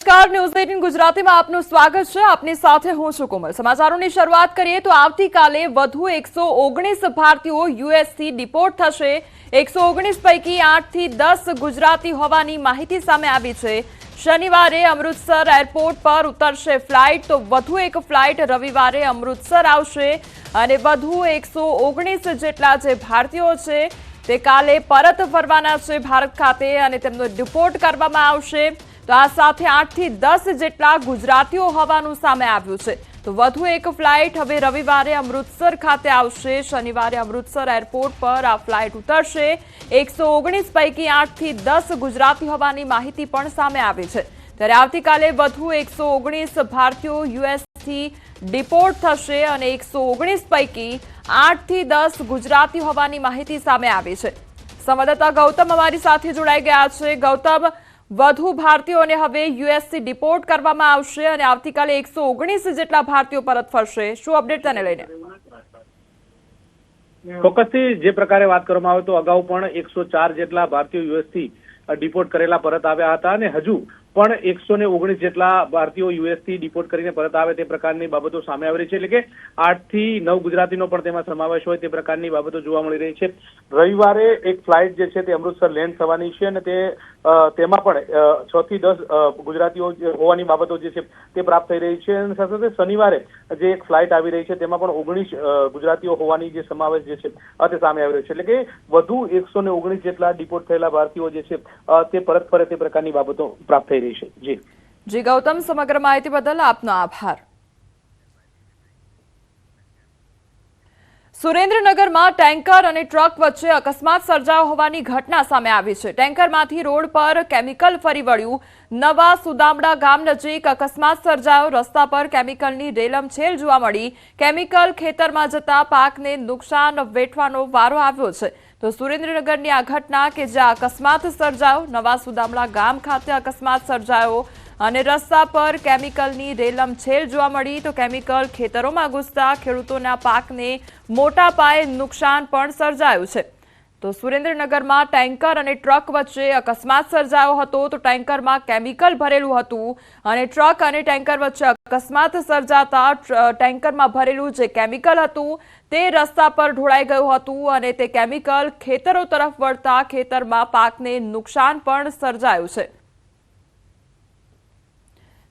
નમસ્કાર ન્યૂઝ 18 ગુજરાતીમાં આપનું સ્વાગત છે। આપની સાથે હું છું કોમલ। સમાચારોની શરૂઆત કરીએ તો આવતીકાલે વધુ 119 ભારતીયો યુએસથી ડિપોર્ટ થશે। 119 પૈકી 8 થી 10 ગુજરાતી હોવાની માહિતી સામે આવી છે। શનિવારે અમૃતસર એરપોર્ટ પર ઉતરશે ફ્લાઇટ, તો વધુ એક ફ્લાઇટ રવિવારે અમૃતસર આવશે અને વધુ 119 જેટલા જે ભારતીયો છે તે કાલે પરત ફરવાના છે ભારત ખાતે અને તેમનો ડિપોર્ટ કરવામાં આવશે। તો આ સાથે 8 થી 10 જેટલા ગુજરાતીઓ હોવાનું સામે આવ્યું છે। તો વધુ એક ફ્લાઇટ હવે રવિવારે અમૃતસર ખાતે આવશે। શનિવારે અમૃતસર એરપોર્ટ પર આ ફ્લાઇટ ઉતરશે। 119 પૈકી 8 થી 10 ગુજરાતી હોવાની માહિતી પણ સામે આવી છે। ત્યારે આવતીકાલે વધુ 119 ભારતીયો યુએસથી ડિપોર્ટ થશે અને 119 પૈકી 8 થી 10 ગુજરાતી હોવાની માહિતી સામે આવી છે। સંવાદદાતા ગૌતમ અમારી સાથે જોડાઈ ગયા છે। ગૌતમ, વધુ ભારતીયોને હવે યુએસથી ડિપોર્ટ કરવામાં આવશે અને આવતીકાલે 119 જેટલા ભારતીયો પરત ફરશે। શું અપડેટ તેને લઈને? ચોક્કસથી જે પ્રકારે વાત કરવામાં આવે તો અગાઉ પણ 104 જેટલા ભારતીયો યુએસથી ડિપોર્ટ કરેલા પરત આવ્યા હતા અને હજુ પણ 119 જેટલા ભારતીયો યુએસથી ડિપોર્ટ કરીને પરત આવે તે પ્રકારની બાબતો સામે આવી રહી છે। એટલે કે 8 થી 9 ગુજરાતીનો પણ તેમાં સમાવેશ હોય તે પ્રકારની બાબતો જોવા મળી રહી છે। રવિવારે એક ફ્લાઇટ જે છે તે અમૃતસર લેન્ડ થવાની છે અને તેમાં પણ 6 થી 10 ગુજરાતીઓ હોવાની બાબતો જે છે તે પ્રાપ્ત થઈ રહી છે અને સાથે સાથે શનિવારે જે એક ફ્લાઇટ આવી રહી છે તેમાં પણ 19 ગુજરાતીઓ હોવાની જે સમાવેશ જે છે તે સામે આવી રહ્યો છે। એટલે કે વધુ 119 જેટલા ડિપોર્ટ થયેલા ભારતીયો જે છે તે પરત ફરે તે પ્રકારની બાબતો પ્રાપ્ત થઈ રહી છે। જી ગૌતમ, સમગ્ર માહિતી બદલ આપનો આભાર। સુરેન્દ્રનગરમાં ટેન્કર અને ટ્રક વચ્ચે અકસ્માત સર્જાયો હોવાની ઘટના સામે આવી છે। ટેન્કરમાંથી રોડ પર કેમિકલ ફરી વળ્યું। નવા સુદામડા ગામ નજીક અકસ્માત સર્જાયો। રસ્તા પર કેમિકલની રેલમછેલ જોવા મળી। કેમિકલ ખેતરમાં જતા પાકને નુકસાન વેઠવાનો વારો આવ્યો છે। તો સુરેન્દ્રનગરની આ ઘટના કે જ્યાં અકસ્માત સર્જાયો, નવા સુદામડા ગામ ખાતે અકસ્માત સર્જાયો અને રસ્તા પર કેમિકલની રેલમછેલ જોવા મળી। તો કેમિકલ ખેતરોમાં ઘૂસતા ખેડૂતોના પાકને મોટા પાયે નુકસાન પણ સર્જાયું છે। તો સુરેન્દ્રનગરમાં ટેન્કર અને ટ્રક વચ્ચે અકસ્માત સર્જાયો હતો। તો ટેન્કરમાં કેમિકલ ભરેલું હતું અને ટ્રક અને ટેન્કર વચ્ચે અકસ્માત સર્જાતા ટેન્કરમાં ભરેલું જે કેમિકલ હતું તે રસ્તા પર ઢોળાઈ ગયું હતું અને તે કેમિકલ ખેતરો તરફ વળતા ખેતરમાં પાકને નુકસાન પણ સર્જાયું છે।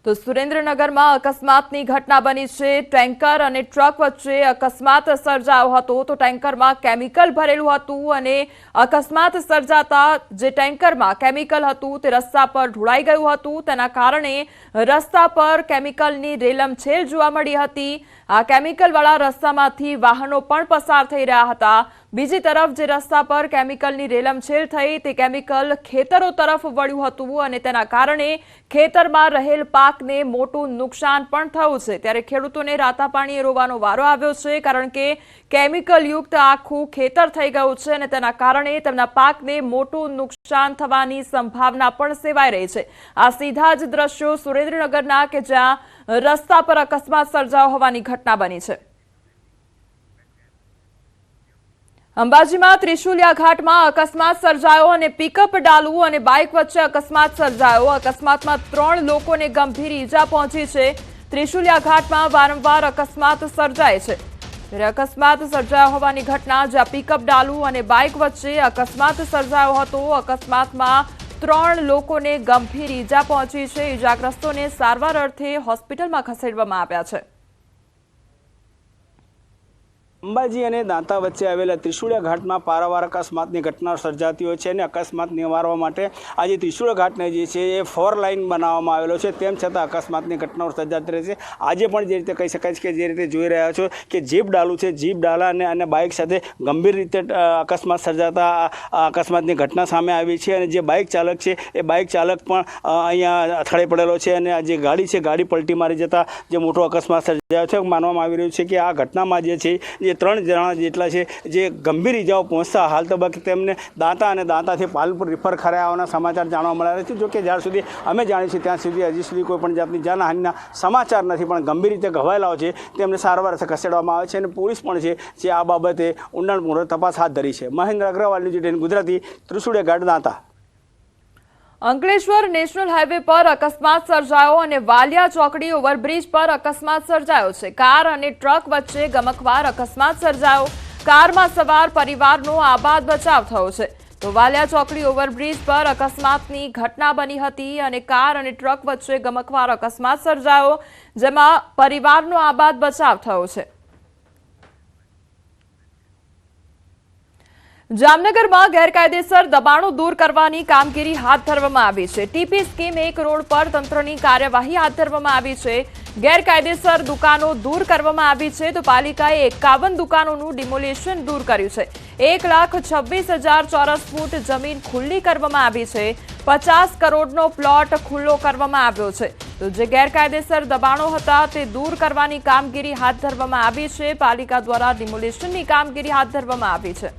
તો સુરેન્દ્રનગરમાં અકસ્માતની ઘટના બની છે। ટેન્કર અને ટ્રક વચ્ચે અકસ્માત સર્જાયો હતો। તો ટેન્કરમાં કેમિકલ ભરેલું હતું અને અકસ્માત સર્જાતા જે ટેન્કરમાં કેમિકલ હતું તે રસ્તા પર ઢોળાઈ ગયું હતું। તેના કારણે રસ્તા પર કેમિકલની રેલમછેલ જોવા મળી હતી। આ કેમિકલવાળા રસ્તામાંથી વાહનો પણ પસાર થઈ રહ્યા હતા। બીજી તરફ જે રસ્તા પર કેમિકલની રેલમછેલ થઈ તે કેમિકલ ખેતરો તરફ વળ્યું હતું અને તેના કારણે ખેતરમાં રહેલ પાકને મોટું નુકસાન પણ થયું છે। ત્યારે ખેડૂતોને રાતા પાણીએ રોવાનો વારો આવ્યો છે, કારણ કે કેમિકલયુક્ત આખું ખેતર થઈ ગયું છે અને તેના કારણે તેમના પાકને મોટું નુકસાન થવાની સંભાવના પણ સેવાઈ રહી છે। આ સીધા જ દ્રશ્યો સુરેન્દ્રનગરના કે જ્યાં રસ્તા પર અકસ્માત સર્જાયો હોવાની ઘટના બની છે। અંબાજીમાં ત્રિશુલિયા ઘાટમાં અકસ્માત સર્જાયો અને પિકઅપ ડાલુ અને બાઇક વચ્ચે અકસ્માત સર્જાયો। અકસ્માતમાં 3 લોકોને ગંભીર ઈજા પહોંચી છે। ત્રિશુલિયા ઘાટમાં વારંવાર અકસ્માત સર્જાય છે। ત્યારે અકસ્માત સર્જાયો હોવાની ઘટના જ્યાં પિકઅપ ડાલુ અને બાઇક વચ્ચે અકસ્માત સર્જાયો હતો। અકસ્માતમાં 3 લોકોને ગંભીર ઈજા પહોંચી છે। ઈજાગ્રસ્તોને સારવાર અર્થે હોસ્પિટલમાં ખસેડવામાં આવ્યા છે। અંબાજી અને દાંતા વચ્ચે આવેલા ત્રિશુળિયા ઘાટમાં પારાવાર અકસ્માતની ઘટના સર્જાતી હોય છે અને અકસ્માત નિવારવા માટે આજે ત્રિશુળિયા ઘાટને જે છે એ 4 લાઇન બનાવવામાં આવેલો છે। તેમ છતાં અકસ્માતની ઘટનાઓ સર્જાતી રહે છે। આજે પણ જે રીતે કહી શકાય છે કે જે રીતે જોઈ રહ્યા છો કે જીપ ડાલુ છે, જીપ ડાલા અને બાઇક સાથે ગંભીર રીતે અકસ્માત સર્જાતા અકસ્માતની ઘટના સામે આવી છે અને જે બાઇક ચાલક છે એ બાઇક ચાલક પણ અહીંયા અથડાઈ પડેલો છે અને આ જે ગાડી છે ગાડી પલટી મારી જતા જે મોટો અકસ્માત સર્જાયો છે। માનવામાં આવી રહ્યું છે કે આ ઘટનામાં જે છે જે 3 જણા જેટલા છે જે ગંભીર ઇજાઓ પહોંચતા હાલ તબક્કે તેમને દાંતા અને દાંતાથી પાલનપુર રિફર કરાયાના સમાચાર જાણવા મળ્યા છે। જોકે જ્યાં સુધી અમે જાણીએ છીએ ત્યાં સુધી હજી સુધી કોઈ પણ જાતની જાનહાનિના સમાચાર નથી, પણ ગંભીર રીતે ઘવાયેલાઓ છે તેમને સારવાર ખસેડવામાં આવે છે અને પોલીસ પણ છે જે આ બાબતે ઊંડાણપૂર્વક તપાસ હાથ ધરી છે। મહેન્દ્ર અગ્રવાલ, ન્યૂઝ 18 ગુજરાતી, ત્રિશુળિયા ઘાટ, દાંતા। અંકલેશ્વર નેશનલ હાઈવે પર અકસ્માત સર્જાયો અને વાલિયા ચોકડી ઓવરબ્રિજ પર અકસ્માત સર્જાયો છે। કાર અને ટ્રક વચ્ચે ગમખ્વાર અકસ્માત સર્જાયો। કારમાં સવાર પરિવારનો આબાદ બચાવ થયો છે। તો વાલિયા ચોકડી ઓવરબ્રિજ પર અકસ્માતની ઘટના બની હતી અને કાર અને ટ્રક વચ્ચે ગમખ્વાર અકસ્માત સર્જાયો, જેમાં પરિવારનો આબાદ બચાવ થયો છે। જામનગરમાં ગેરકાયદેસર દબાણો દૂર કરવાની કામગીરી હાથ ધરવામાં આવી છે। ટીપી સ્કીમ 1 રોડ પર તંત્રની કાર્યવાહી હાથ ધરવામાં આવી છે। ગેરકાયદેસર દુકાનો દૂર કરવામાં આવી છે તો પાલિકાએ 51 દુકાનોનું ડિમોલિશન દૂર કર્યું છે। 1,26,000 ચોરસ ફૂટ જમીન ખુલ્લી કરવામાં આવી છે। 50 કરોડનો પ્લોટ ખુલ્લો કરવામાં આવ્યો છે। તો જે ગેરકાયદેસર દબાણો હતા તે દૂર કરવાની કામગીરી હાથ ધરવામાં આવી છે। પાલિકા દ્વારા ડિમોલિશનની કામગીરી હાથ ધરવામાં આવી છે।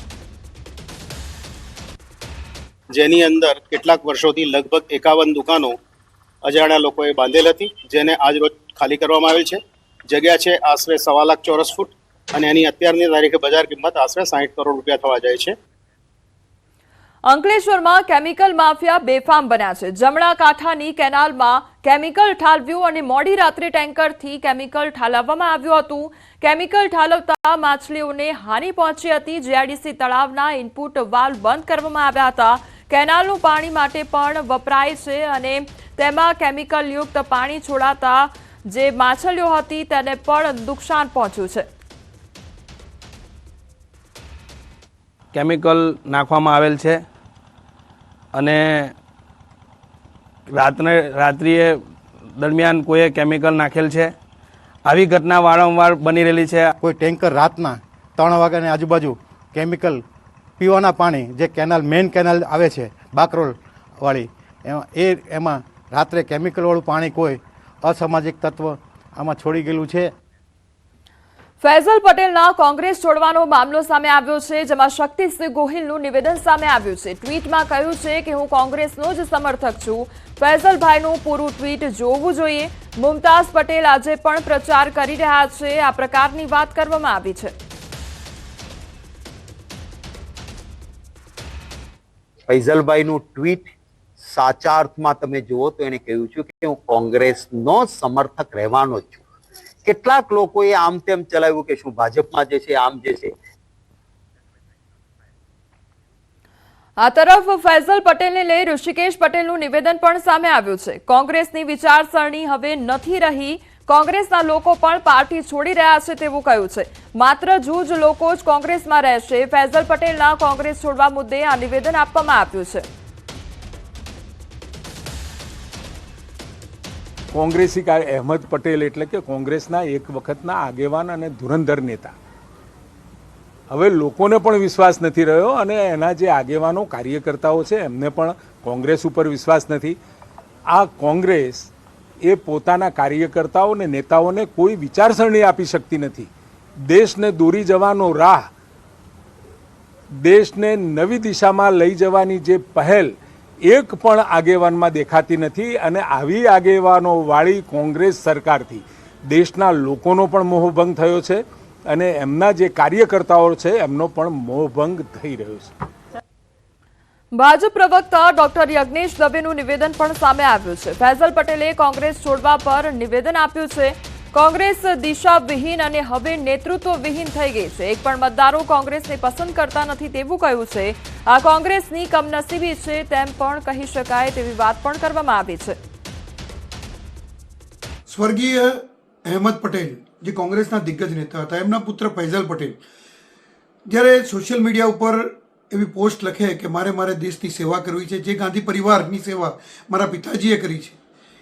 જેની અંદર કેટલાક વર્ષોથી લગભગ 51 દુકાનો અજાણ્યા લોકોએ બાંધેલ હતી, જેને આજ રોજ ખાલી કરવામાં આવેલ છે। જગ્યા છે આશરે 1.25 લાખ ચોરસ ફૂટ અને એની અત્યારની તારીખે બજાર કિંમત આશરે 60 કરોડ રૂપિયા થવા જાય છે। અંકલેશ્વરમાં કેમિકલ માફિયા બેફામ બન્યા છે। જમણા કાંઠાની કેનાલમાં કેમિકલ ઠાલવ્યું અને મોડી રાત્રે ટેન્કરથી કેમિકલ ઠાલવવામાં આવ્યું હતું। કેમિકલ ઠાલવતા માછલીઓને હાનિ પહોંચી હતી। જીઆઈડીસી તળાવના ઇનપુટ વાલ્વ બંધ કરવામાં આવ્યા હતા। કેનાલનું પાણી માટે પણ વપરાય છે અને તેમાં કેમિકલયુક્ત પાણી છોડાતા જે માછલીઓ હતી તેને પણ નુકસાન પહોંચ્યું છે। કેમિકલ નાખવામાં આવેલ છે અને રાત્રિએ દરમિયાન કોઈએ કેમિકલ નાખેલ છે। આવી ઘટના વારંવાર બની રહેલી છે। કોઈ ટેન્કર રાતના 3 વાગ્યાની આજુબાજુ કેમિકલ પીવાના પાણી જે કેનાલ મેઇન કેનાલ આવે છે બાકરોલવાળી એમાં રાત્રે કેમિકલવાળું પાણી કોઈ અસામાજિક તત્વ આમાં છોડી ગયેલું છે। ફૈઝલ પટેલના કોંગ્રેસ છોડવાનો મામલો સામે આવ્યો છે, જેમાં શક્તિસિંહ ગોહિલનું નિવેદન સામે આવ્યું છે। ટ્વીટમાં કહ્યું છે કે હું કોંગ્રેસનો જ સમર્થક છું। ફૈઝલભાઈનું પૂરું ટ્વીટ જોવું જોઈએ। મુમતાઝ પટેલ આજે પણ પ્રચાર કરી રહ્યા છે। આ પ્રકારની વાત કરવામાં આવી છે। ફૈઝલભાઈનું ટ્વીટ સાચા અર્થમાં તમે જુઓ તો એને કહ્યું છે કે હું કોંગ્રેસનો સમર્થક રહેવાનો જ છું। કેટલાક લોકોએ આમ તેમ ચલાવ્યું કે શું ભાજપમાં જે છે આમ જે છે। આ તરફ ફૈઝલ પટેલને લઈ ઋષિકેશ પટેલનું નિવેદન પણ સામે આવ્યું છે। કોંગ્રેસની વિચારસરણી હવે નથી રહી। કોંગ્રેસના લોકો પણ પાર્ટી છોડી રહ્યા છે તેવું કહ્યું છે। માત્ર જૂજ લોકો જ કોંગ્રેસમાં રહેશે। ફૈઝલ પટેલના કોંગ્રેસ છોડવા મુદ્દે આ નિવેદન આપવામાં આવ્યું છે। કોંગ્રેસી અહેમદ પટેલ એટલે કે કોંગ્રેસના એક વખતના આગેવાન અને ધુરંધર નેતા હવે લોકોને પણ વિશ્વાસ નથી રહ્યો અને એના જે આગેવાનો કાર્યકર્તાઓ છે એમને પણ કોંગ્રેસ ઉપર વિશ્વાસ નથી। આ કોંગ્રેસ એ પોતાના કાર્યકર્તાઓ અને નેતાઓને કોઈ વિચારસરણી આપી શકતી નથી। દેશને દોરી જવાનો રાહ, દેશને નવી દિશામાં લઈ જવાની જે પહેલ એક પણ આગેવાનમાં દેખાતી નથી અને આવી આગેવાનોવાળી કોંગ્રેસ સરકારથી દેશના લોકોનો પણ મોહભંગ થયો છે અને એમના જે કાર્યકર્તાઓ છે એમનો પણ મોહભંગ થઈ રહ્યો છે। ભાજપ પ્રવક્તા ડોક્ટર યજ્ઞેશ દવેનું નિવેદન પણ સામે આવ્યું છે। ફૈઝલ પટેલે કોંગ્રેસ છોડવા પર નિવેદન આપ્યું છે। કોંગ્રેસ દિશાવિહીન અને હવે નેતૃત્વવિહીન થઈ ગઈ છે। એક પણ મતદારો કોંગ્રેસને પસંદ કરતા નથી તેવું કહ્યું છે। આ કોંગ્રેસની કમનસીબી છે તેમ પણ કહી શકાય તેવી વાત પણ કરવામાં આવી છે। સ્વર્ગીય અહેમદ પટેલ જે કોંગ્રેસના દિગ્ગજ નેતા હતા, એમના પુત્ર ફૈઝલ પટેલ જ્યારે સોશિયલ મીડિયા ઉપર એવી પોસ્ટ લખે કે મારે દેશની સેવા કરવી છે, જે ગાંધી પરિવારની સેવા મારા પિતાજીએ કરી છે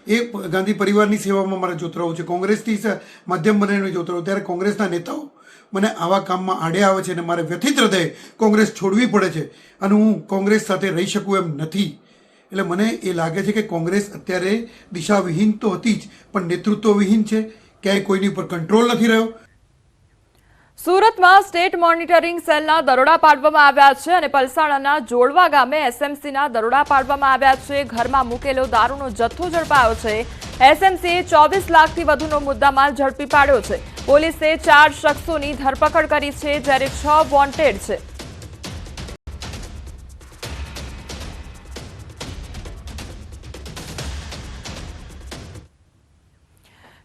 એ ગાંધી પરિવારની સેવામાં મારે જોતરાવું છે, કોંગ્રેસથી માધ્યમ બનાવીને જોતરાવું, ત્યારે કોંગ્રેસના નેતાઓ મને આવા કામમાં આડે આવે છે અને મારે વ્યથિત હૃદયે કોંગ્રેસ છોડવી પડે છે અને હું કોંગ્રેસ સાથે રહી શકું એમ નથી। એટલે મને એ લાગે છે કે કોંગ્રેસ અત્યારે દિશાવિહીન તો હતી જ પણ નેતૃત્વવિહીન છે। ક્યાંય કોઈની ઉપર કંટ્રોલ નથી રહ્યો। સુરતમાં સ્ટેટ મોનિટરિંગ સેલના દરોડા પાડવામાં આવ્યા છે અને પલસાણાના જોડવા ગામે એસએમસીના દરોડા પાડવામાં આવ્યા છે। ઘરમાં મૂકેલો દારૂનો જથ્થો ઝડપાયો છે। એસએમસીએ 24 લાખથી વધુનો મુદ્દામાલ ઝડપી પાડ્યો છે। પોલીસે 4 શખ્સોની ધરપકડ કરી છે જ્યારે 6 વોન્ટેડ છે।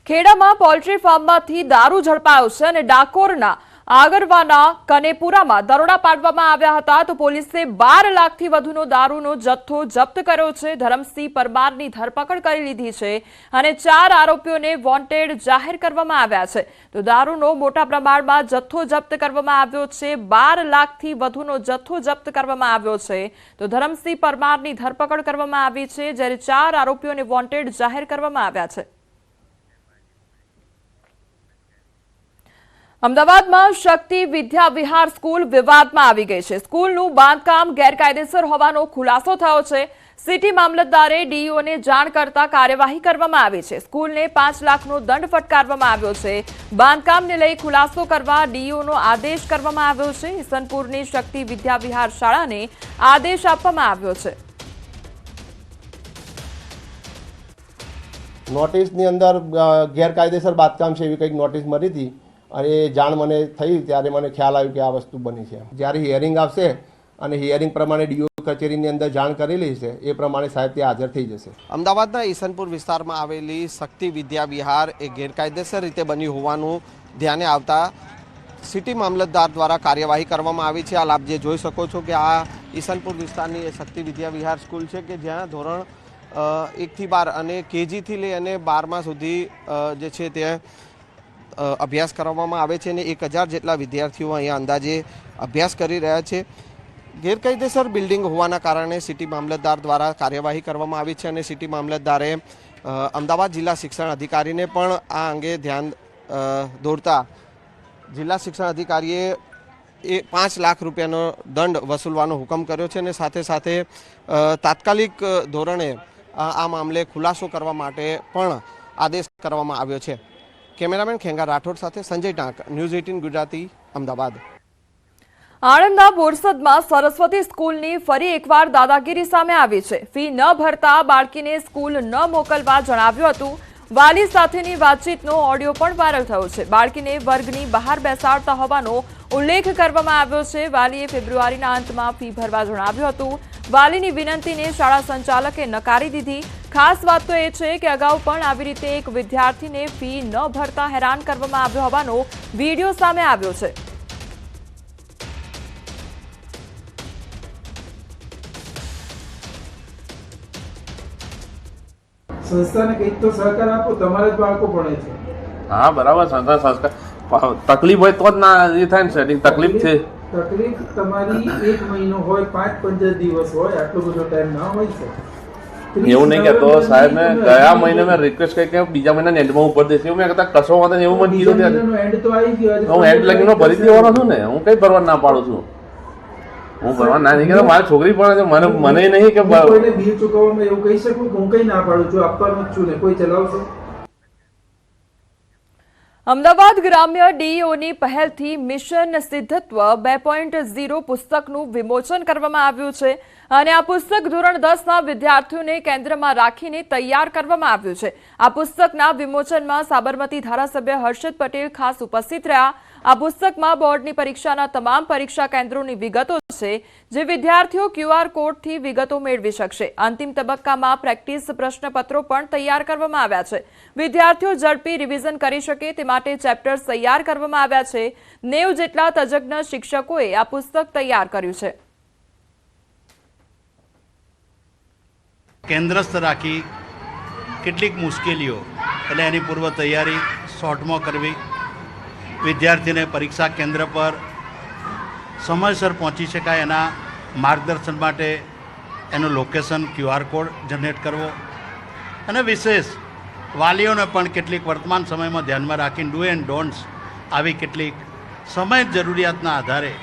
ખેડામાં પોલ્ટ્રી ફાર્મમાંથી દારૂ ઝડપાયો છે અને ડાકોરના આગરવાના કનેપુરામાં દરોડા પાડવામાં આવ્યા હતા તો પોલીસે 12 લાખથી વધુનો દારૂનો જથ્થો જપ્ત કર્યો છે. ધરમસિંહ પરમારની ધરપકડ કરી લીધી છે અને 4 આરોપીઓને વોન્ટેડ જાહેર કરવામાં આવ્યા છે. તો દારૂનો મોટા પ્રમાણમાં જથ્થો જપ્ત કરવામાં આવ્યો છે. 12 લાખથી વધુનો જથ્થો જપ્ત કરવામાં આવ્યો છે. તો ધરમસિંહ પરમારની ધરપકડ કરવામાં આવી છે જ્યારે 4 આરોપીઓને વોન્ટેડ જાહેર કરવામાં આવ્યા છે. અમદાવાદમાં શક્તિ વિદ્યા વિહાર સ્કૂલ વિવાદમાં આવી ગઈ છે. સ્કૂલનું બાંધકામ ગેરકાયદેસર હોવાનો ખુલાસો થયો છે. સિટી મામલતદારે ડીઈઓને જાણ કરતા કાર્યવાહી કરવામાં આવી છે. સ્કૂલને 5 લાખનો દંડ ફટકારવામાં આવ્યો છે. બાંધકામને લઈ ખુલાસો કરવા ડીઈઓનો આદેશ કરવામાં આવ્યો છે. ઈસનપુરની શક્તિ વિદ્યા વિહાર શાળાને આદેશ આપવામાં આવ્યો છે. નોટિસની અંદર ગેરકાયદેસર બાંધકામ છે એવી કંઈક નોટિસ મળી હતી અને એ જાણ મને થઈ ત્યારે મને ખ્યાલ આવ્યો કે આ વસ્તુ બની છે. જ્યારે હિયરિંગ આવશે અને હિયરિંગ પ્રમાણે ડીઓ કચેરીની અંદર જાણ કરેલી છે એ પ્રમાણે સાહેબ ત્યાં હાજર થઈ જશે. અમદાવાદના ઈસનપુર વિસ્તારમાં આવેલી શક્તિ વિદ્યા વિહાર એ ગેરકાયદેસર રીતે બની હોવાનું ધ્યાને આવતા સિટી મામલતદાર દ્વારા કાર્યવાહી કરવામાં આવી છે. આપ જે જોઈ શકો છો કે આ ઈસનપુર વિસ્તારની એ શક્તિ વિદ્યા વિહાર સ્કૂલ છે કે જ્યાં ધોરણ 1 થી 12 અને કેજીથી લઈ અને 12મા સુધી જે છે તે અભ્યાસ કરવામાં આવે છે અને 1000 જેટલા વિદ્યાર્થીઓ અહીંયા અંદાજે અભ્યાસ કરી રહ્યા છે. ગેરકાયદેસર બિલ્ડિંગ હોવાના કારણે સિટી મામલતદાર દ્વારા કાર્યવાહી કરવામાં આવી છે અને સિટી મામલતદારે અમદાવાદ જિલ્લા શિક્ષણ અધિકારીને પણ આ અંગે ધ્યાન દોરતા જિલ્લા શિક્ષણ અધિકારીએ 5 લાખ રૂપિયાનો દંડ વસૂલવાનો હુકમ કર્યો છે અને સાથે સાથે તાત્કાલિક ધોરણે આ મામલે ખુલાસો કરવા માટે પણ આદેશ કરવામાં આવ્યો છે. કેમેરામેન ખેંગા રાઠોડ સાથે સંજય ટાંક, ન્યૂઝ 18 ગુજરાતી, અમદાવાદ. આણંદના બોરસદમાં સરસ્વતી સ્કૂલની ફરી એકવાર દાદાગીરી સામે આવી છે. ફી ન ભરતા બાળકીને સ્કૂલ ન મોકલવા જણાવ્યું હતું. વાલી સાથેની વાતચીતનો ઓડિયો પણ વાયરલ થયો છે. બાળકીને વર્ગની બહાર બેસાડતા હોવાનો ઉલ્લેખ કરવામાં આવ્યો છે. વાલીએ ફેબ્રુઆરીના અંતમાં ફી ભરવા જણાવ્યું હતું. વાલીની વિનંતીને શાળા સંચાલકે નકારી દીધી. ખાસ વાત તો એ છે કે અગાઉ પણ આવી રીતે એક વિદ્યાર્થીને ફી ન ભરતા હેરાન કરવામાં આવ્યો હોવાનો વિડીયો સામે આવ્યો છે. સંસ્થાને કંઈક તો સહકાર આપો, તમારા જ બાળકો ભણે છે. હા બરાબર, સંસ્થા તકલીફ હોય તો જ ના એ થાય ને સેટિંગ. તકલીફ છે, તકલીફ તમારી 1 મહિનો હોય, 5-15 દિવસ હોય, આટલો બધો ટાઈમ ના હોય છે. એવું નહીં કહેતો સાહેબ, મેં ગયા મહિને મેં રિક્વેસ્ટ કરી કે બીજા મહિના એન્ડમાં ઉપર દેશે એવું મેં કહેતા કશો વાંધો નહીં એવું મને કીધું ત્યારે. એન્ડ તો આવી ગયો, હું એન્ડ લગીનો ભરી દેવાનો છું ને, હું કઈ ભરવા ના પાડું છું. હું ભરવા ના નહીં કહેતો, મારી છોકરી પણ મને નહીં કે કોઈને બિલ ચૂકવવામાં એવું કહી શકું કે હું કઈ ના પાડું છું, આપવાનું જ છું ને, કોઈ ચલાવશે. અમદાવાદ ગ્રામ્ય ડીઈઓની પહેલથી મિશન સિદ્ધત્વ 2.0 પુસ્તકનું વિમોચન કરવામાં આવ્યું છે અને આ પુસ્તક ધોરણ 10ના વિદ્યાર્થીઓને કેન્દ્રમાં રાખીને તૈયાર કરવામાં આવ્યું છે. આ પુસ્તકના વિમોચનમાં સાબરમતી ધારાસભ્ય હર્ષદ પટેલ ખાસ ઉપસ્થિત રહ્યા. આ પુસ્તકમાં બોર્ડની પરીક્ષાના તમામ પરીક્ષા કેન્દ્રોની વિગતો છે જે વિદ્યાર્થીઓ QR કોડથી વિગતો મેળવી શકશે. અંતિમ તબક્કામાં પ્રેક્ટિસ પ્રશ્નપત્રો પણ તૈયાર કરવામાં આવ્યા છે. વિદ્યાર્થીઓ ઝડપી રિવિઝન કરી શકે તે માટે ચેપ્ટર્સ તૈયાર કરવામાં આવ્યા છે. 90 જેટલા તજજ્ઞ શિક્ષકોએ આ પુસ્તક તૈયાર કર્યું છે. કેન્દ્રસ્થ રાખી કેટલીક મુશ્કેલીઓ એટલે એની પૂર્વ તૈયારી શોર્ટમાં કરવી, વિદ્યાર્થીને પરીક્ષા કેન્દ્ર પર સમયસર પહોંચી શકાય એના માર્ગદર્શન માટે એનું લોકેશન QR કોડ જનરેટ કરવો અને વિશેષ વાલીઓને પણ કેટલીક વર્તમાન સમયમાં ધ્યાનમાં રાખીને ડુ એન્ડ ડોન્ટ્સ આવી કેટલીક સમય જરૂરિયાતના આધારે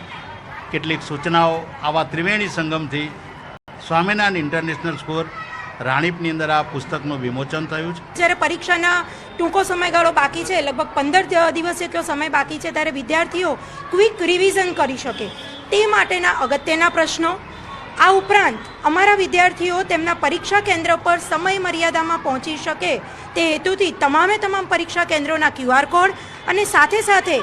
કેટલીક સૂચનાઓ આવા ત્રિવેણી સંગમથી સ્વામિનારાયણ ઇન્ટરનેશનલ સ્કૂલ રાણીપની અંદર આ પુસ્તકનું વિમોચન થયું છે. જ્યારે પરીક્ષાના ટૂંકો સમયગાળો બાકી છે, લગભગ 15 દિવસ જેટલો સમય બાકી છે, ત્યારે વિદ્યાર્થીઓ ક્વિક રિવિઝન કરી શકે તે માટેના અગત્યના પ્રશ્નો, આ ઉપરાંત અમારા વિદ્યાર્થીઓ તેમના પરીક્ષા કેન્દ્ર પર સમય મર્યાદામાં પહોંચી શકે તે હેતુથી તમામ પરીક્ષા કેન્દ્રોના QR કોડ અને સાથે સાથે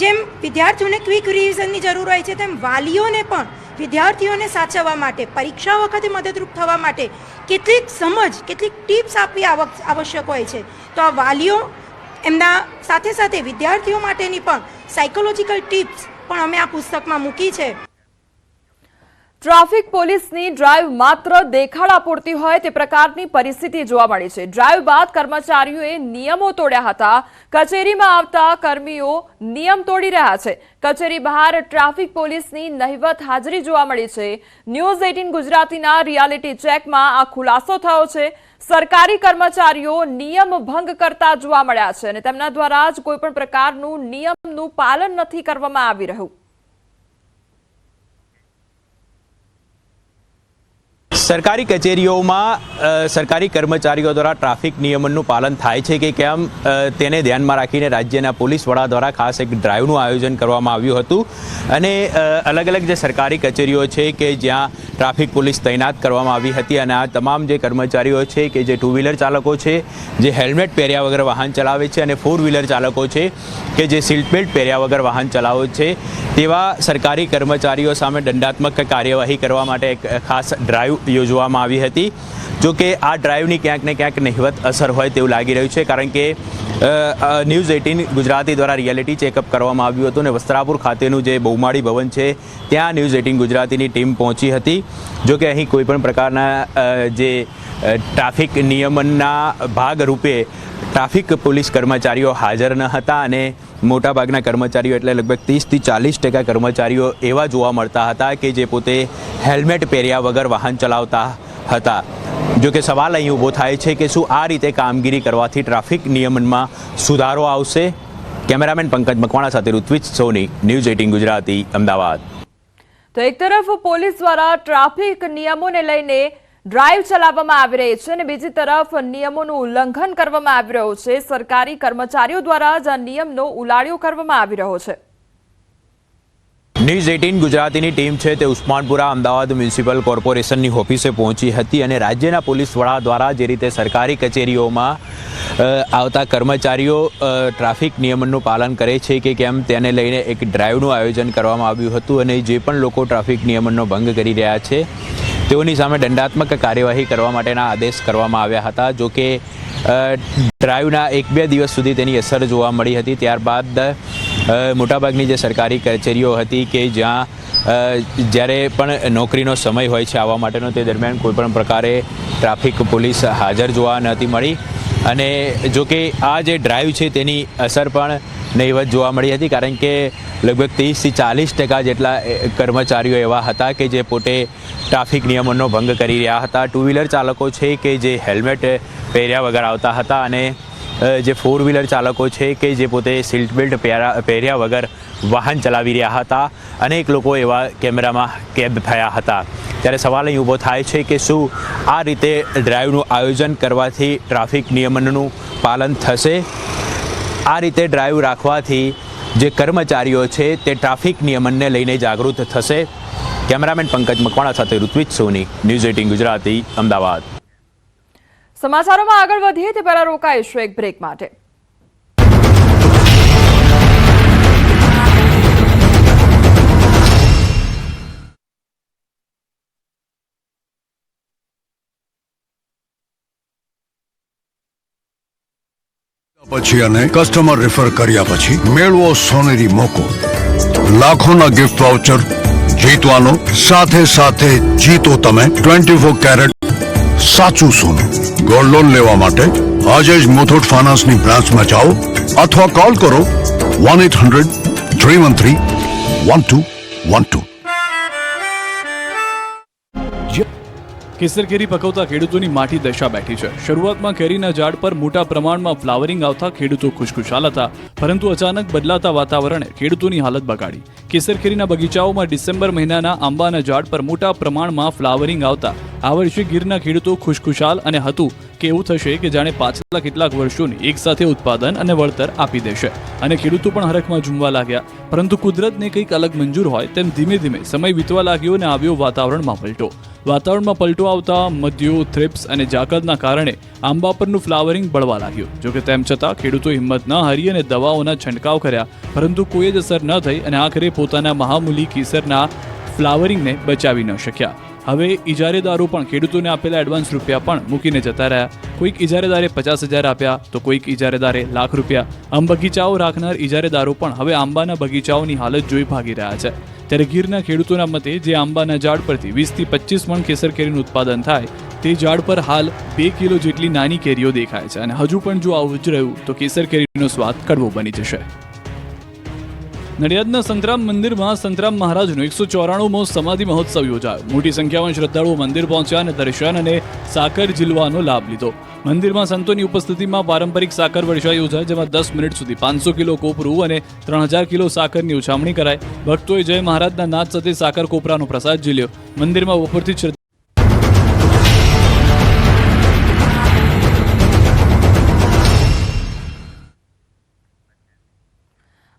જેમ વિદ્યાર્થીઓને ક્વિક રિવિઝનની જરૂર હોય છે તેમ વાલીઓને પણ વિદ્યાર્થીઓને સાચવવા માટે, પરીક્ષા વખતે મદદરૂપ થવા માટે કેટલીક સમજ, કેટલીક ટિપ્સ આપવી આવશ્યક હોય છે. તો આ વાલીઓ એમના સાથે સાથે વિદ્યાર્થીઓ માટેની પણ સાયકોલોજીકલ ટિપ્સ પણ અમે આ પુસ્તકમાં મૂકી છે. ટ્રાફિક પોલીસની ડ્રાઈવ માત્ર દેખાડા પૂરતી હોય તે પ્રકારની પરિસ્થિતિ જોવા મળી છે. ડ્રાઈવ બાદ કર્મચારીઓએ નિયમો તોડ્યા હતા. કચેરીમાં આવતા કર્મીઓ નિયમ તોડી રહ્યા છે. કચેરી બહાર ટ્રાફિક પોલીસની નહિવત હાજરી જોવા મળી છે. ન્યૂઝ 18 ગુજરાતીના રિયાલિટી ચેકમાં આ ખુલાસો થયો છે. સરકારી કર્મચારીઓ નિયમ ભંગ કરતા જોવા મળ્યા છે અને તેમના દ્વારા જ કોઈપણ પ્રકારનું નિયમનું પાલન નથી કરવામાં આવી રહ્યું. સરકારી કચેરીઓમાં સરકારી કર્મચારીઓ દ્વારા ટ્રાફિક નિયમનનું પાલન થાય છે કે કેમ તેને ધ્યાનમાં રાખીને રાજ્યના પોલીસ વડા દ્વારા ખાસ એક ડ્રાઈવનું આયોજન કરવામાં આવ્યું હતું અને અલગ અલગ જે સરકારી કચેરીઓ છે કે જ્યાં ટ્રાફિક પોલીસ તૈનાત કરવામાં આવી હતી અને આ તમામ જે કર્મચારીઓ છે કે જે ટુ વ્હીલર ચાલકો છે, જે હેલ્મેટ પહેર્યા વગર વાહન ચલાવે છે અને ફોર વ્હીલર ચાલકો છે કે જે સીટ બેલ્ટ પહેર્યા વગર વાહન ચલાવે છે તેવા સરકારી કર્મચારીઓ સામે દંડાત્મક કાર્યવાહી કરવા માટે એક ખાસ ડ્રાઈવ યોજવામાં આવી હતી. જો કે આ ડ્રાઈવની ક્યાંક ને ક્યાંક નહિવત અસર હોય તેવું લાગી રહ્યું છે, કારણ કે ન્યૂઝ 18 ગુજરાતી દ્વારા રિયાલિટી ચેકઅપ કરવામાં આવ્યું હતું અને વસ્ત્રાપુર ખાતેનું જે બહુમાળી ભવન છે ત્યાં ન્યૂઝ 18 ગુજરાતીની ટીમ પહોંચી હતી. જો કે અહીં કોઈપણ પ્રકારના જે ટ્રાફિક નિયમનના ભાગરૂપે ટ્રાફિક પોલીસ કર્મચારીઓ હાજર ન હતા અને મોટાભાગના કર્મચારીઓ એટલે લગભગ 30 થી 40% કર્મચારીઓ એવા જોવા મળતા હતા કે જે પોતે હેલ્મેટ પહેર્યા વગર વાહન ચલાવતા હતા. જો કે સવાલ અહીં ઊભો થાય છે કે શું આ રીતે કામગીરી કરવાથી ટ્રાફિક નિયમનમાં સુધારો આવશે? કેમેરામેન પંકજ મકવાણા સાથે ઋત્વિજ સોની, ન્યૂઝ 18 ગુજરાતી, અમદાવાદ. તો એક તરફ પોલીસ દ્વારા ટ્રાફિક નિયમોને લઈને ડ્રાઈવ ચલાવવામાં આવી રહી છે અને બીજી તરફ નિયમોનું ઉલ્લંઘન કરવામાં આવી રહ્યું છે. સરકારી કર્મચારીઓ દ્વારા જ આ નિયમનો ઉલાળ્યો કરવામાં આવી રહ્યો છે. ન્યૂઝ 18 ગુજરાતીની ટીમ છે તે ઉસ્માનપુરા અમદાવાદ મ્યુનિસિપલ કોર્પોરેશનની ઓફિસે પહોંચી હતી અને રાજ્યના પોલીસ વડા દ્વારા જે રીતે સરકારી કચેરીઓમાં આવતા કર્મચારીઓ ટ્રાફિક નિયમનનું પાલન કરે છે કે કેમ તેને લઈને એક ડ્રાઈવનું આયોજન કરવામાં આવ્યું હતું અને જે પણ લોકો ટ્રાફિક નિયમનનો ભંગ કરી રહ્યા છે તેઓની સામે દંડાત્મક કાર્યવાહી કરવા માટેના આદેશ કરવામાં આવ્યા હતા. જો કે ડ્રાઈવના 1-2 દિવસ સુધી તેની અસર જોવા મળી હતી. ત્યારબાદ મોટાભાગની જે સરકારી કચેરીઓ હતી કે જ્યાં જ્યારે પણ નોકરીનો સમય હોય છે આવવા માટેનો, તે દરમિયાન કોઈપણ પ્રકારે ટ્રાફિક પોલીસ હાજર જોવા નહોતી મળી અને જો કે આ જે ડ્રાઈવ છે તેની અસર પણ નહિવત જોવા મળી હતી, કારણ કે લગભગ 30 થી 40% જેટલા કર્મચારીઓ એવા હતા કે જે પોતે ટ્રાફિક નિયમોનો ભંગ કરી રહ્યા હતા. ટુ વ્હીલર ચાલકો છે કે જે હેલ્મેટ પહેર્યા વગર આવતા હતા અને જે ફોર વ્હીલર ચાલકો છે કે જે પોતે સીટ બેલ્ટ પહેર્યા વગર વાહન ચલાવી રહ્યા હતા. અનેક લોકો એવા કેમેરામાં કેદ થયા હતા. ત્યારે સવાલ અહીં ઊભો થાય છે કે શું આ રીતે ડ્રાઈવનું આયોજન કરવાથી ટ્રાફિક નિયમનનું પાલન થશે? આ રીતે ડ્રાઈવ રાખવાથી જે કર્મચારીઓ છે તે ટ્રાફિક નિયમનને લઈને જાગૃત થશે? કેમેરામેન પંકજ મકવાણા સાથે ઋત્વિજ સોની, ન્યૂઝ 18 ગુજરાતી, અમદાવાદ. સમાચારોમાં આગળ વધીએ તે પહેલા રોકાઈશું એક બ્રેક માટે. પછી અને કસ્ટમર રેફર કર્યા પછી મેળવો સોનેરી મોકો, લાખોના ગિફ્ટ વાઉચર જીતવાનો, સાથે સાથે જીતો તમે 24 કેરેટ સાચું સોનું. ગોલ્ડ લોન લેવા માટે આજે જ મુથુટ ફાઇનાન્સની બ્રાન્ચમાં જાઓ અથવા કોલ કરો 1-800-313-1212. કેસર કેરી પકવતા ખેડૂતોની માઠી દશા બેઠી છે. શરૂઆતમાં કેરીના ઝાડ પર મોટા પ્રમાણમાં ફ્લાવરિંગ આવતા ખેડૂતો ખુશખુશાલ હતા, પરંતુ અચાનક બદલાતા વાતાવરણે ખેડૂતોની હાલત બગાડી. કેસર કેરીના બગીચાઓમાં ડિસેમ્બર મહિનાના આંબાના ઝાડ પર મોટા પ્રમાણમાં ફ્લાવરિંગ આવતા આ વર્ષે ગીરના ખેડૂતો ખુશખુશાલ અને હતું કે એવું થશે કે જાણે પાછલા કેટલાક વર્ષોની એક સાથે ઉત્પાદન અને વળતર આપી દેશે અને ખેડૂતો પણ હરખમાં ઝૂમવા લાગ્યા. પરંતુ કુદરતને કંઈક અલગ મંજૂર હોય તેમ ધીમે ધીમે સમય વીતવા લાગ્યો અને આવ્યો વાતાવરણમાં પલટો. વાતાવરણમાં પલટો આવતા મધ્યો, થ્રિપ્સ અને જાકરના કારણે આંબા પરનું ફ્લાવરિંગ બળવા લાગ્યું. જોકે તેમ છતાં ખેડૂતો હિંમત ન હારી અને દવાઓના છંટકાવ કર્યા, પરંતુ કોઈ જ અસર ન થઈ અને આખરે પોતાના મહામૂલી કેસરના ફ્લાવરિંગને બચાવી ન શક્યા. હવે ઇજારેદારો પણ ખેડૂતોને આપેલા એડવાન્સ રૂપિયા પણ મૂકીને જતા રહ્યા. કોઈક ઇજારેદારે 50,000 આપ્યા તો કોઈક ઇજારેદારે લાખ રૂપિયા. આમ બગીચાઓ રાખનાર ઇજારેદારો પણ હવે આંબાના બગીચાઓની હાલત જોઈ ભાગી રહ્યા છે. ત્યારે ગીરના ખેડૂતોના મતે જે આંબાના ઝાડ પરથી 20 થી 25 મણ કેસર કેરીનું ઉત્પાદન થાય તે ઝાડ પર હાલ 2 કિલો જેટલી નાની કેરીઓ દેખાય છે અને હજુ પણ જો આવું જ રહ્યું તો કેસર કેરીનો સ્વાદ કડવો બની જશે. નડિયાદના સંતરામ મંદિરમાં સંતરામ મહારાજનો 194મો સમાધિ મહોત્સવ યોજાયો. મોટી સંખ્યામાં શ્રદ્ધાળુઓ મંદિર પહોંચ્યા અને દર્શન અને સાકર ઝીલવાનો લાભ લીધો. મંદિરમાં સંતોની ઉપસ્થિતિમાં પારંપરિક સાકર વર્ષા યોજાઈ, જેમાં 10 મિનિટ સુધી 500 કિલો કોપરું અને 3000 કિલો સાકરની ઉછામણી કરાઈ. ભક્તોએ જય મહારાજના નાદ સાથે સાકર કોપરાનો પ્રસાદ ઝીલ્યો. મંદિરમાં બપોરથી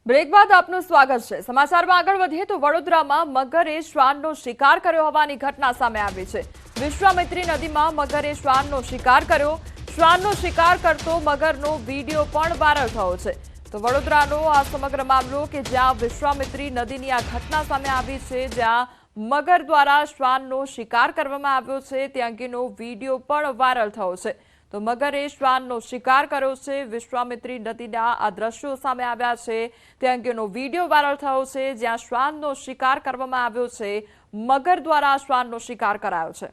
બ્રેક બાદ આપનું સ્વાગત છે. સમાચારમાં આગળ વધીએ તો વડોદરામાં મગરે શ્વાનનો શિકાર કર્યો હોવાની ઘટના સામે આવી છે. વિશ્વામિત્રી નદીમાં મગરે શ્વાનનો શિકાર કર્યો. શ્વાનનો શિકાર કરતો મગરનો વિડીયો પણ વાયરલ થયો છે. તો વડોદરાનો આ સમગ્ર મામલો કે જ્યાં વિશ્વામિત્રી નદીની આ ઘટના સામે આવી છે, જ્યાં મગર દ્વારા શ્વાનનો શિકાર કરવામાં આવ્યો છે, તે અંગેનો વિડીયો પણ વાયરલ થયો છે. તો મગરે શ્વાનનો શિકાર કર્યો છે. વિશ્વામિત્રી નદીના આ દ્રશ્યો સામે આવ્યા છે, તે અંગેનો વિડીયો વાયરલ થયો છે, જ્યાં શ્વાનનો શિકાર કરવામાં આવ્યો છે. મગર દ્વારા શ્વાનનો શિકાર કરાયો છે.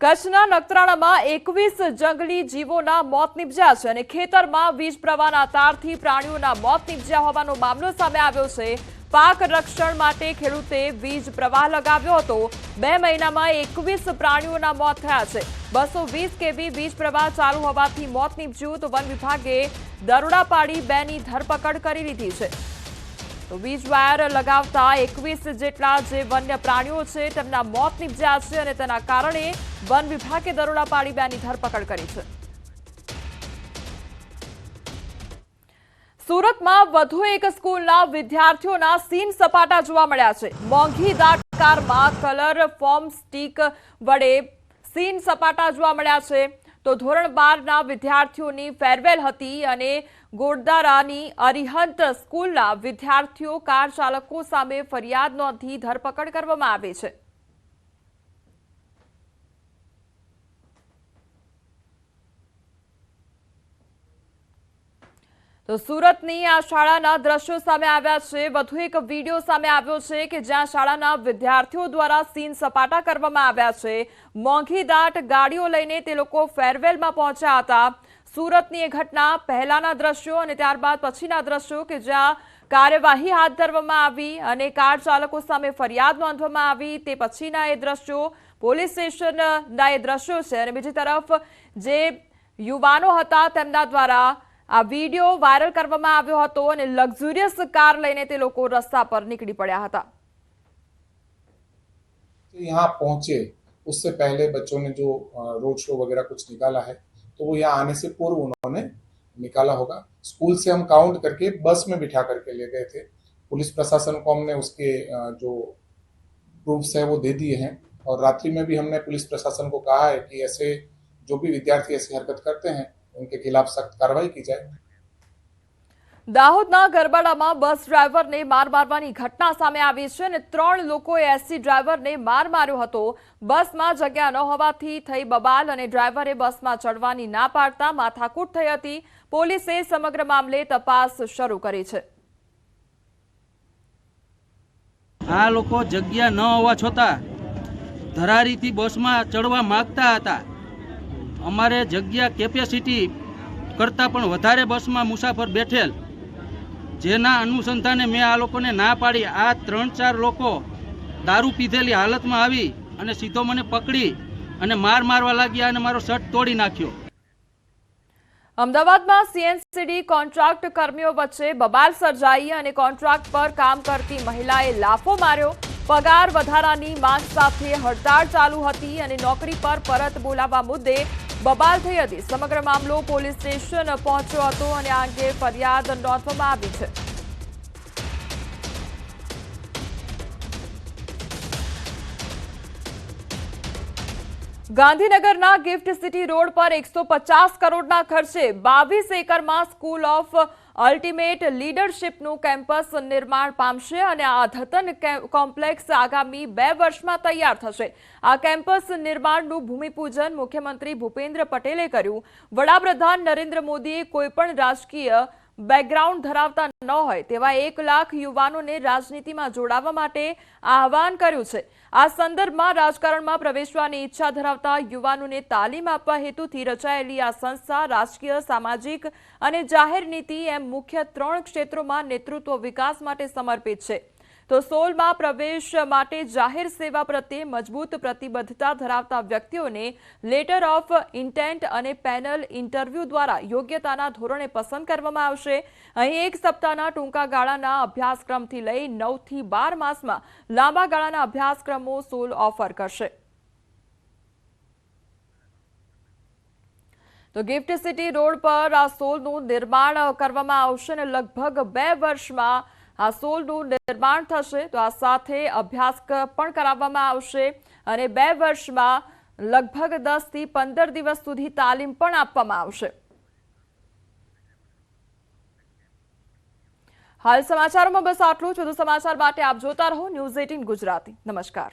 કચ્છના નખત્રાણામાં 21 જંગલી જીવોના મોત નીપજ્યા છે અને ખેતરમાં વીજ પ્રવાહના તારથી પ્રાણીઓના મોત નીપજ્યા હોવાનો મામલો સામે આવ્યો છે. પાક રક્ષણ માટે ખેડૂતે વીજ પ્રવાહ લગાવ્યો હતો. 2 મહિનામાં 21 પ્રાણીઓના મોત થયા છે. 220 કેવી વીજ પ્રવાહ ચાલુ હોવાથી મોત નીપજ્યું. તો વન વિભાગે દરોડા પાડી 2ની ધરપકડ કરી લીધી છે. તો વીજ વાયર લગાવતા 21 જેટલા જે વન્ય પ્રાણીઓ છે તેમના મોત નીપજ્યા છે અને તેના કારણે વન વિભાગે દરોડા પાડી 2ની ધરપકડ કરી છે. સુરતમાં વધુ એક સ્કૂલના વિદ્યાર્થીઓના સીન સપાટા જોવા મળ્યા છે. મોંઘી દાટ કારમાં કલર ફોર્મ સ્ટીક વડે સીન સપાટા જોવા મળ્યા છે. તો ધોરણ 12ના વિદ્યાર્થીઓની ફેરવેલ હતી અને ગોડદારાની અરિહંત સ્કૂલના વિદ્યાર્થીઓ કાર ચાલકો સામે ફરિયાદ નોંધી ધરપકડ કરવામાં આવી છે. તો સુરતની આ શાળાના દ્રશ્યો સામે આવ્યા છે. વધુ એક વિડીયો સામે આવ્યો છે કે જ્યાં શાળાના વિદ્યાર્થીઓ દ્વારા સીન સપાટા કરવામાં આવ્યા છે. મોંઘી દાટ ગાડીઓ લઈને તે લોકો ફેરવેલમાં પહોંચ્યા હતા. સુરતની એ ઘટના પહેલાના દ્રશ્યો અને ત્યારબાદ પછીના દ્રશ્યો કે જ્યાં કાર્યવાહી હાથ ધરવામાં આવી અને કાર ચાલકો સામે ફરિયાદ નોંધવામાં આવી. તે પછીના એ દ્રશ્યો પોલીસ સ્ટેશનના એ દ્રશ્યો છે અને બીજી તરફ જે યુવાનો હતા તેમના દ્વારા આ વિડીયો વાયરલ કરવામાં આવ્યો હતો અને લક્ઝુરિયસ કાર લઈને તે લોકો રસ્તા પર નીકળી પડ્યા હતા. यहाँ पहुंचे उससे पहले बच्चों ने जो रोड शो वगैरह कुछ निकाला है तो वो यहाँ आने से पूर्व उन्होंने निकाला होगा. स्कूल से हम काउंट करके बस में बिठा करके ले गए थे. पुलिस प्रशासन को हमने उसके जो प्रूफ्स है वो दे दिए हैं और रात्रि में भी हमने पुलिस प्रशासन को कहा है कि ऐसे जो भी विद्यार्थी ऐसी हरकत करते हैं उनके खिलाफ सख्त कार्रवाई की जाए. દાહોદના ગરબાડામાં બસ ડ્રાઈવરને માર મારવાની ઘટના સામે આવી છે અને 3 લોકોએ એસટી ડ્રાઈવરને માર માર્યો હતો. બસમાં જગ્યા ન હોવાથી થઈ બબાલ અને ડ્રાઈવરે બસમાં ચડવાની ના પાડતા માથાકૂટ થઈ હતી. પોલીસે સમગ્ર મામલે તપાસ શરૂ કરી છે. આ લોકો જગ્યા ન હોવા છતાં ધરારીથી બસમાં ચડવા માંગતા હતા. અમારે જગ્યા કેપેસિટી કરતાં પણ વધારે બસમાં મુસાફર બેઠેલ, જેના અનુસંધાને મેં આ લોકોને ના પાડી. આ 3-4 લોકો દારૂ પીધેલી હાલતમાં આવી અને સીધો મને પકડી અને મારવા લાગ્યા અને મારો શર્ટ તોડી નાખ્યો. અમદાવાદમાં સીએનસીડી કોન્ટ્રાક્ટ કર્મીઓ વચ્ચે બબાલ સર્જાઈ અને કોન્ટ્રાક્ટ પર કામ કરતી મહિલાએ લાફો માર્યો. પગાર વધારાની માંગ સાથે હડતાળ ચાલુ હતી અને નોકરી પર પરત બોલાવવા મુદ્દે બબાલ થઈ હતી. સમગ્ર મામલો પોલીસ સ્ટેશન પહોંચ્યો હતો અને આ અંગે ફરિયાદ નોંધવામાં આવી છે. ગાંધીનગરના ગિફ્ટ સિટી રોડ પર 150 કરોડના ખર્ચે 22 એકરમાં સ્કૂલ ઓફ અલ્ટિમેટ લીડરશીપનું કેમ્પસ નિર્માણ પામશે અને આ અદ્યતન કોમ્પ્લેક્સ આગામી 2 વર્ષમાં તૈયાર થશે। આ કેમ્પસ નિર્માણનું ભૂમિપૂજન મુખ્યમંત્રી ભૂપેન્દ્ર પટેલે કર્યું। વડાપ્રધાન નરેન્દ્ર મોદીએ કોઈપણ રાજકીય બેકગ્રાઉન્ડ ધરાવતા ન હોય તેવા 1 લાખ યુવાનોને રાજનીતિમાં જોડાવા માટે આહવાન કર્યું છે। આ સંદર્ભમાં રાજકારણમાં પ્રવેશવાની ઈચ્છા ધરાવતા યુવાનોને તાલીમ આપવા હેતુથી રચાયેલી આ સંસ્થા રાજકીય, સામાજિક અને જાહેર નીતિ એમ મુખ્ય 3 ક્ષેત્રોમાં નેતૃત્વ વિકાસ માટે સમર્પિત છે। તો સોલમાં પ્રવેશ માટે જાહેર સેવા પ્રત્યે મજબૂત પ્રતિબદ્ધતા ધરાવતા વ્યક્તિઓને લેટર ઓફ ઇન્ટેન્ટ અને પેનલ ઇન્ટરવ્યૂ દ્વારા યોગ્યતાના ધોરણે પસંદ કરવામાં આવશે। અહીં 1 સપ્તાહના ટૂંકા ગાળાના અભ્યાસક્રમથી લઈ 9 થી 12 માસમાં લાંબા ગાળાના અભ્યાસક્રમો સોલ ઓફર કરશે। તો ગિફ્ટ સિટી રોડ પર આ સોલનું નિર્માણ કરવામાં આવશે અને લગભગ 2 વર્ષમાં આ સોલનું નિર્માણ થશે। તો આ સાથે અભ્યાસ પણ કરાવવામાં આવશે અને 2 વર્ષમાં લગભગ 10 થી 15 દિવસ સુધી તાલીમ પણ આપવામાં આવશે। હાલ સમાચારોમાં બસ આટલું જ। વધુ સમાચાર માટે આપ જોતા રહો ન્યૂઝ 18 ગુજરાતી। નમસ્કાર।